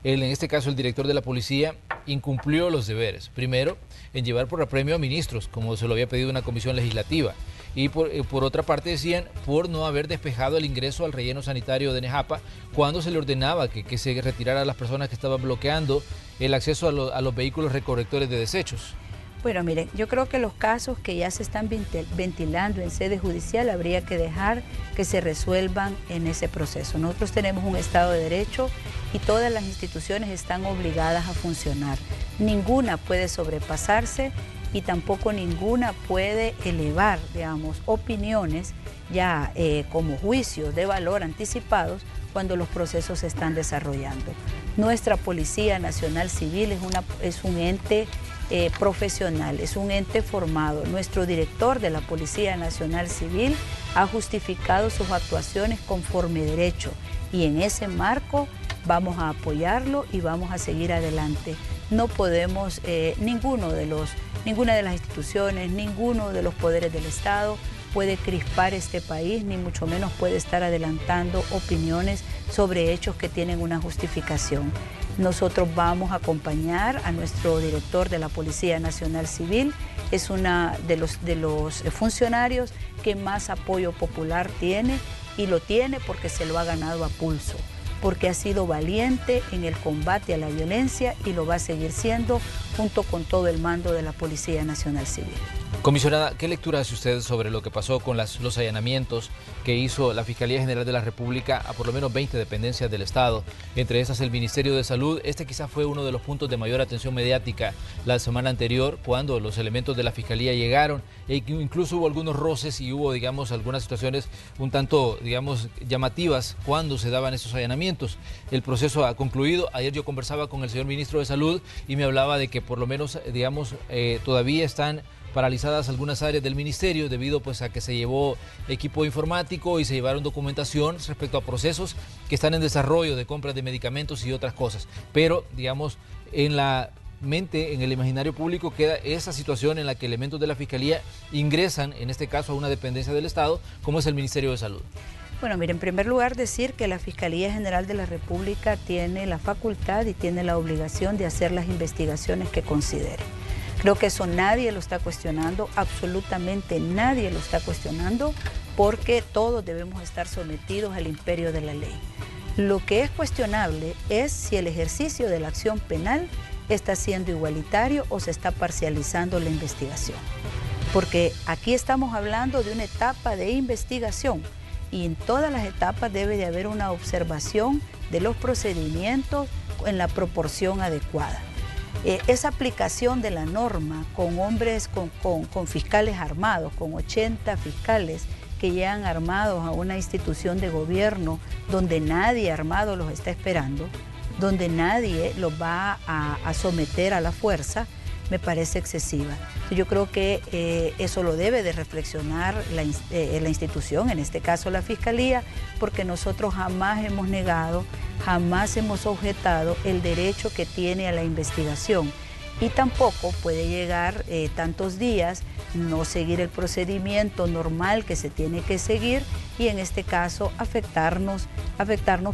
en este caso el director de la policía incumplió los deberes. Primero, en llevar por apremio a ministros, como se lo había pedido una comisión legislativa. Y por otra parte decían, por no haber despejado el ingreso al relleno sanitario de Nejapa, cuando se le ordenaba que se retirara a las personas que estaban bloqueando el acceso a los vehículos recolectores de desechos. Bueno, miren, yo creo que los casos que ya se están ventilando en sede judicial habría que dejar que se resuelvan en ese proceso. Nosotros tenemos un Estado de Derecho y todas las instituciones están obligadas a funcionar. Ninguna puede sobrepasarse y tampoco ninguna puede elevar, digamos, opiniones ya como juicios de valor anticipados cuando los procesos se están desarrollando. Nuestra Policía Nacional Civil es un ente profesional, es un ente formado. Nuestro director de la Policía Nacional Civil ha justificado sus actuaciones conforme derecho, y en ese marco vamos a apoyarlo y vamos a seguir adelante. No podemos, ninguna de las instituciones, ninguno de los poderes del Estado puede crispar este país, ni mucho menos puede estar adelantando opiniones sobre hechos que tienen una justificación. Nosotros vamos a acompañar a nuestro director de la Policía Nacional Civil, es uno de los funcionarios que más apoyo popular tiene, y lo tiene porque se lo ha ganado a pulso, porque ha sido valiente en el combate a la violencia y lo va a seguir siendo junto con todo el mando de la Policía Nacional Civil. Comisionada, ¿qué lectura hace usted sobre lo que pasó con los allanamientos que hizo la Fiscalía General de la República a por lo menos 20 dependencias del Estado, entre esas el Ministerio de Salud? Este quizás fue uno de los puntos de mayor atención mediática la semana anterior, cuando los elementos de la Fiscalía llegaron, e incluso hubo algunos roces y hubo, digamos, algunas situaciones un tanto, digamos, llamativas cuando se daban esos allanamientos. El proceso ha concluido. Ayer yo conversaba con el señor Ministro de Salud y me hablaba de que por lo menos, digamos, todavía están paralizadas algunas áreas del ministerio debido pues a que se llevó equipo informático y se llevaron documentación respecto a procesos que están en desarrollo de compras de medicamentos y otras cosas. Pero, digamos, en la mente, en el imaginario público queda esa situación en la que elementos de la Fiscalía ingresan, en este caso, a una dependencia del Estado, como es el Ministerio de Salud. Bueno, mire, en primer lugar decir que la Fiscalía General de la República tiene la facultad y tiene la obligación de hacer las investigaciones que considere. Creo que eso nadie lo está cuestionando, absolutamente nadie lo está cuestionando, porque todos debemos estar sometidos al imperio de la ley. Lo que es cuestionable es si el ejercicio de la acción penal está siendo igualitario o se está parcializando la investigación. Porque aquí estamos hablando de una etapa de investigación, y en todas las etapas debe de haber una observación de los procedimientos en la proporción adecuada. Esa aplicación de la norma con hombres, con fiscales armados, con 80 fiscales que llegan armados a una institución de gobierno donde nadie armado los está esperando, donde nadie los va a someter a la fuerza, me parece excesiva. Yo creo que eso lo debe de reflexionar la institución, en este caso la Fiscalía, porque nosotros jamás hemos negado, jamás hemos objetado el derecho que tiene a la investigación. y tampoco puede llegar tantos días, no seguir el procedimiento normal que se tiene que seguir y en este caso afectarnos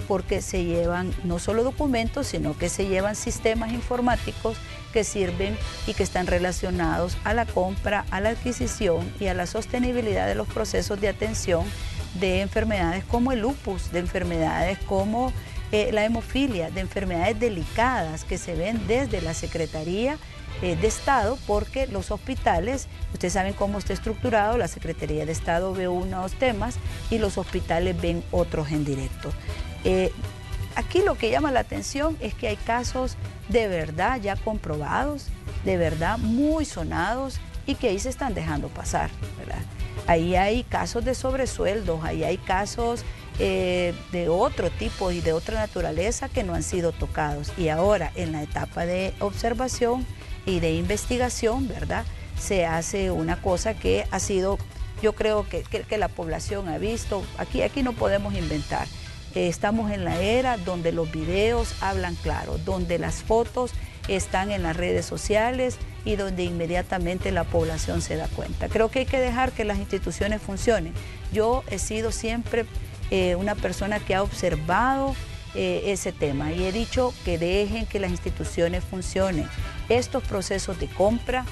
porque se llevan no solo documentos, sino que se llevan sistemas informáticos que sirven y que están relacionados a la compra, a la adquisición y a la sostenibilidad de los procesos de atención de enfermedades como el lupus, de enfermedades como la hemofilia, de enfermedades delicadas que se ven desde la Secretaría de Estado, porque los hospitales, ustedes saben cómo está estructurado, la Secretaría de Estado ve unos temas y los hospitales ven otros en directo. Aquí lo que llama la atención es que hay casos de verdad ya comprobados, de verdad muy sonados y que ahí se están dejando pasar, ¿verdad? Ahí hay casos de sobresueldos, ahí hay casos de otro tipo y de otra naturaleza que no han sido tocados. Y ahora en la etapa de observación y de investigación, ¿verdad? Se hace una cosa que ha sido, yo creo que la población ha visto, aquí no podemos inventar. Estamos en la era donde los videos hablan claro, donde las fotos están en las redes sociales y donde inmediatamente la población se da cuenta. Creo que hay que dejar que las instituciones funcionen. Yo he sido siempre una persona que ha observado ese tema y he dicho que dejen que las instituciones funcionen. Estos procesos de compra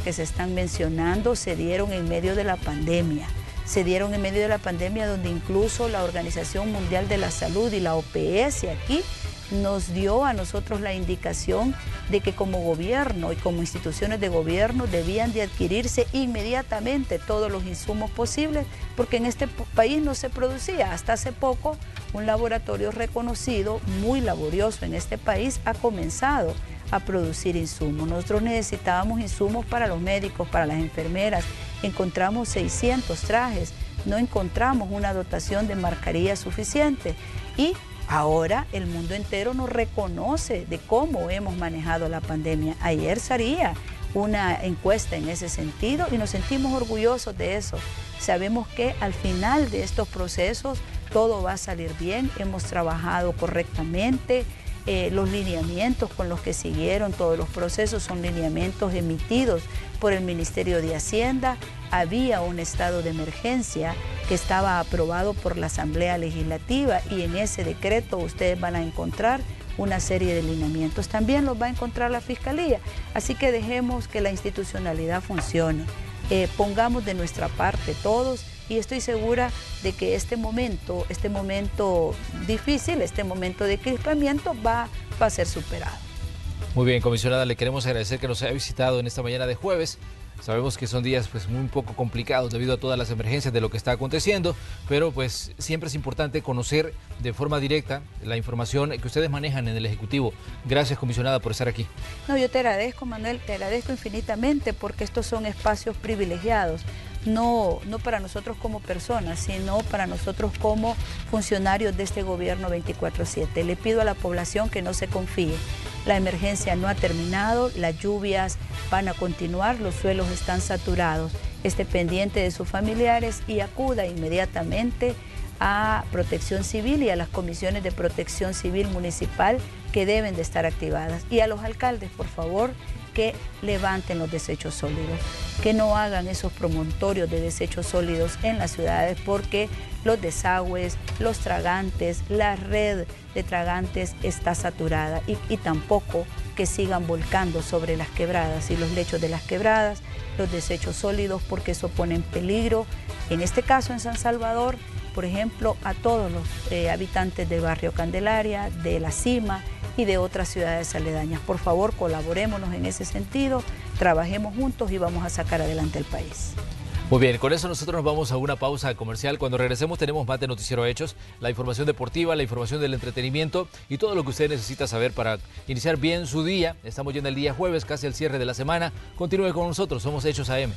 que se están mencionando se dieron en medio de la pandemia. Se dieron en medio de la pandemia donde incluso la Organización Mundial de la Salud y la OPS aquí nos dio a nosotros la indicación de que como gobierno y como instituciones de gobierno debían de adquirirse inmediatamente todos los insumos posibles, porque en este país no se producía. Hasta hace poco un laboratorio reconocido, muy laborioso en este país, ha comenzado a producir insumos. Nosotros necesitábamos insumos para los médicos, para las enfermeras. Encontramos 600 trajes, no encontramos una dotación de mascarillas suficiente y ahora el mundo entero nos reconoce de cómo hemos manejado la pandemia. Ayer salía una encuesta en ese sentido y nos sentimos orgullosos de eso. Sabemos que al final de estos procesos todo va a salir bien, hemos trabajado correctamente. Los lineamientos con los que siguieron todos los procesos son lineamientos emitidos por el Ministerio de Hacienda. Había un estado de emergencia que estaba aprobado por la Asamblea Legislativa y en ese decreto ustedes van a encontrar una serie de lineamientos. También los va a encontrar la Fiscalía. Así que dejemos que la institucionalidad funcione. Pongamos de nuestra parte todos. Y estoy segura de que este momento difícil, este momento de crispamiento va a ser superado. Muy bien, comisionada, le queremos agradecer que nos haya visitado en esta mañana de jueves. Sabemos que son días muy poco complicados debido a todas las emergencias de lo que está aconteciendo, pero pues siempre es importante conocer de forma directa la información que ustedes manejan en el Ejecutivo. Gracias, comisionada, por estar aquí. No, yo te agradezco, Manuel, te agradezco infinitamente porque estos son espacios privilegiados. No para nosotros como personas, sino para nosotros como funcionarios de este gobierno 24/7. Le pido a la población que no se confíe. La emergencia no ha terminado, las lluvias van a continuar, los suelos están saturados. Esté pendiente de sus familiares y acuda inmediatamente a Protección Civil y a las comisiones de Protección Civil Municipal que deben de estar activadas. Y a los alcaldes, por favor, que levanten los desechos sólidos, que no hagan esos promontorios de desechos sólidos en las ciudades porque los desagües, los tragantes, la red de tragantes está saturada y tampoco que sigan volcando sobre las quebradas y los lechos de las quebradas, los desechos sólidos porque eso pone en peligro, en este caso en San Salvador, por ejemplo, a todos los habitantes del barrio Candelaria, de La Cima y de otras ciudades aledañas. Por favor, colaborémonos en ese sentido, trabajemos juntos y vamos a sacar adelante el país. Muy bien, con eso nosotros nos vamos a una pausa comercial. Cuando regresemos tenemos más de Noticiero Hechos, la información deportiva, la información del entretenimiento y todo lo que usted necesita saber para iniciar bien su día. Estamos ya en el día jueves, casi al cierre de la semana. Continúe con nosotros, somos Hechos AM.